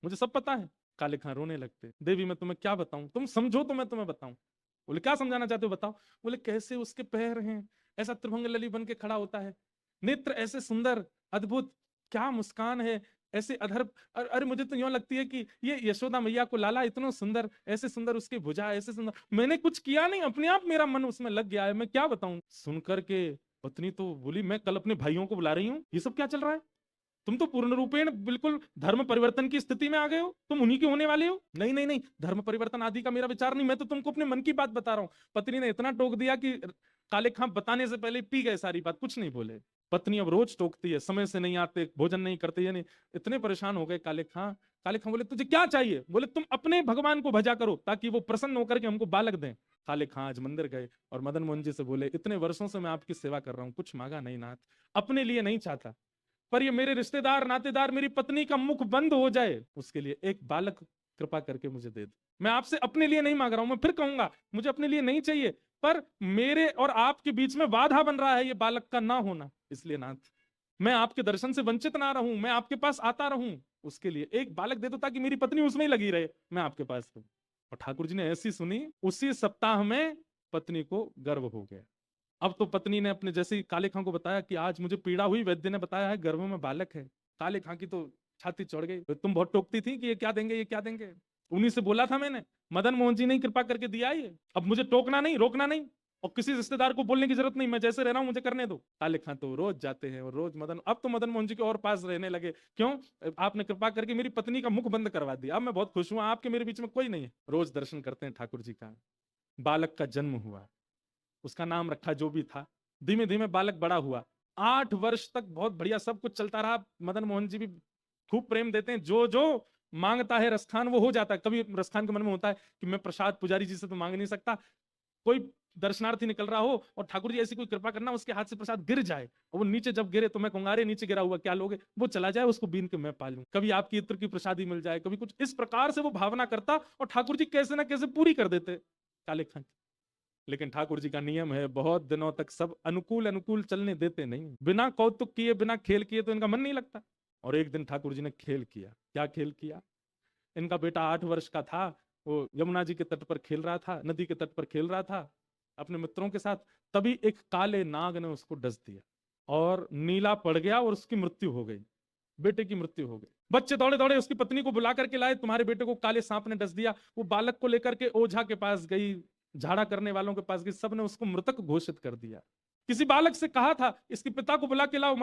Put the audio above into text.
मुझे सब पता है। काले खां रोने लगते, देवी मैं तुम्हें क्या बताऊं, तुम समझो तो मैं तुम्हें बताऊं। बोले क्या समझाना चाहते हो बताओ। बोले कैसे उसके पैर हैं, ऐसा त्रिभंग लली बन के खड़ा होता है, नेत्र ऐसे सुंदर अद्भुत, क्या मुस्कान है, ऐसे अधर। अरे मुझे तो यूं लगती है कि ये यशोदा मैया को लाला इतना सुंदर, ऐसे सुंदर उसकी भुजा, ऐसे सुंदर, मैंने कुछ किया नहीं, अपने आप मेरा मन उसमें लग गया है, मैं क्या बताऊं। सुनकर के पत्नी तो बोली मैं कल अपने भाइयों को बुला रही हूँ, ये सब क्या चल रहा है, तुम तो पूर्ण रूपेण बिल्कुल धर्म परिवर्तन की स्थिति में आ गए हो, तुम उन्हीं के होने वाले हो। नहीं नहीं नहीं, धर्म परिवर्तन आदि का मेरा विचार नहीं, मैं तो तुमको अपने मन की बात बता रहा हूं। पत्नी ने इतना टोक दिया कि काले खां बताने से पहले पी गए सारी बात, कुछ नहीं बोले। पत्नी अब रोज टोकती है, समय से नहीं आते, भोजन नहीं करते, यानी इतने परेशान हो गए काले खां। काले खां बोले तुझे क्या चाहिए। बोले तुम अपने भगवान को भजा करो ताकि वो प्रसन्न होकर के हमको बालक दें। काले खां आज मंदिर गए और मदन मोहन जी से बोले इतने वर्षों से मैं आपकी सेवा कर रहा हूं, कुछ मांगा नहीं नाथ, अपने लिए नहीं चाहता, पर ये मेरे रिश्तेदार नातेदार मेरी पत्नी का मुख बंद हो जाए उसके लिए एक बालक कृपा करके मुझे दे दो। मैं आपसे अपने लिए नहीं मांग रहा हूं, मैं फिर कहूंगा मुझे अपने लिए नहीं चाहिए, पर मेरे और आपके बीच में बाधा बन रहा है ये बालक का ना होना, इसलिए नाथ मैं आपके दर्शन से वंचित ना रहूं, मैं आपके पास आता रहूं, उसके लिए एक बालक दे दो ताकि मेरी पत्नी उसमें ही लगी रहे, मैं आपके पास रहूं। और ठाकुर जी ने ऐसी सुनी, उसी सप्ताह में पत्नी को गर्भ हो गया। अब तो पत्नी ने अपने जैसे ही काले खां को बताया कि आज मुझे पीड़ा हुई, वैद्य ने बताया है गर्भ में बालक है। काले खां की तो छाती चढ़ गई, तुम बहुत टोकती थी कि ये क्या देंगे ये क्या देंगे, उन्हीं से बोला था मैंने, मदन मोहन जी ने कृपा करके दिया ये, अब मुझे टोकना नहीं रोकना नहीं, और किसी रिश्तेदार को बोलने की जरूरत नहीं, मैं जैसे रह रहा हूं मुझे करने दो। काले खां तो रोज जाते हैं और रोज मदन, अब तो मदन मोहन जी के और पास रहने लगे, क्यों, आपने कृपा करके मेरी पत्नी का मुख बंद करवा दिया, अब मैं बहुत खुश हूं, आपके मेरे बीच में कोई नहीं है। रोज दर्शन करते हैं ठाकुर जी का। बालक का जन्म हुआ, उसका नाम रखा जो भी था, धीमे धीमे बालक बड़ा हुआ, 8 वर्ष तक बहुत बढ़िया सब कुछ चलता रहा। मदन मोहन जी भी खूब प्रेम देते हैं, जो जो मांगता है रसखान वो हो जाता है। कभी रसखान के मन में होता है कि मैं प्रसाद पुजारी जी से तो मांग नहीं सकता, कोई दर्शनार्थी निकल रहा हो और ठाकुर जी ऐसी कोई कृपा करना उसके हाथ से प्रसाद गिर जाए और वो नीचे जब गिरे तो मैं कहूंगा अरे नीचे गिरा हुआ क्या लोगे, वो चला जाए उसको बीन के मैं पालूं, कभी आपकी इत्र की प्रसादी मिल जाए, कभी कुछ, इस प्रकार से वो भावना करता और ठाकुर जी कैसे ना कैसे पूरी कर देते काले खान। लेकिन ठाकुर जी का नियम है बहुत दिनों तक सब अनुकूल अनुकूल चलने देते नहीं, बिना कौतुक किए बिना खेल किए तो इनका मन नहीं लगता। और एक दिन ठाकुर जी ने खेल किया, क्या खेल किया, इनका बेटा 8 वर्ष का था, वो यमुना जी के तट पर खेल रहा था, नदी के तट पर खेल रहा था अपने मित्रों के साथ, तभी एक काले नाग ने उसको डस दिया और नीला पड़ गया और उसकी मृत्यु हो गई, बेटे की मृत्यु हो गई। बच्चे दौड़े दौड़े उसकी पत्नी को बुला करके लाए, तुम्हारे बेटे को काले सांप ने डस दिया। वो बालक को लेकर के ओझा के पास गई, झाड़ा करने वालों के पास गई, सबने उसको मृतक घोषित कर दिया। किसी बालक से कहा था इसके पिता को बुला के लाओ,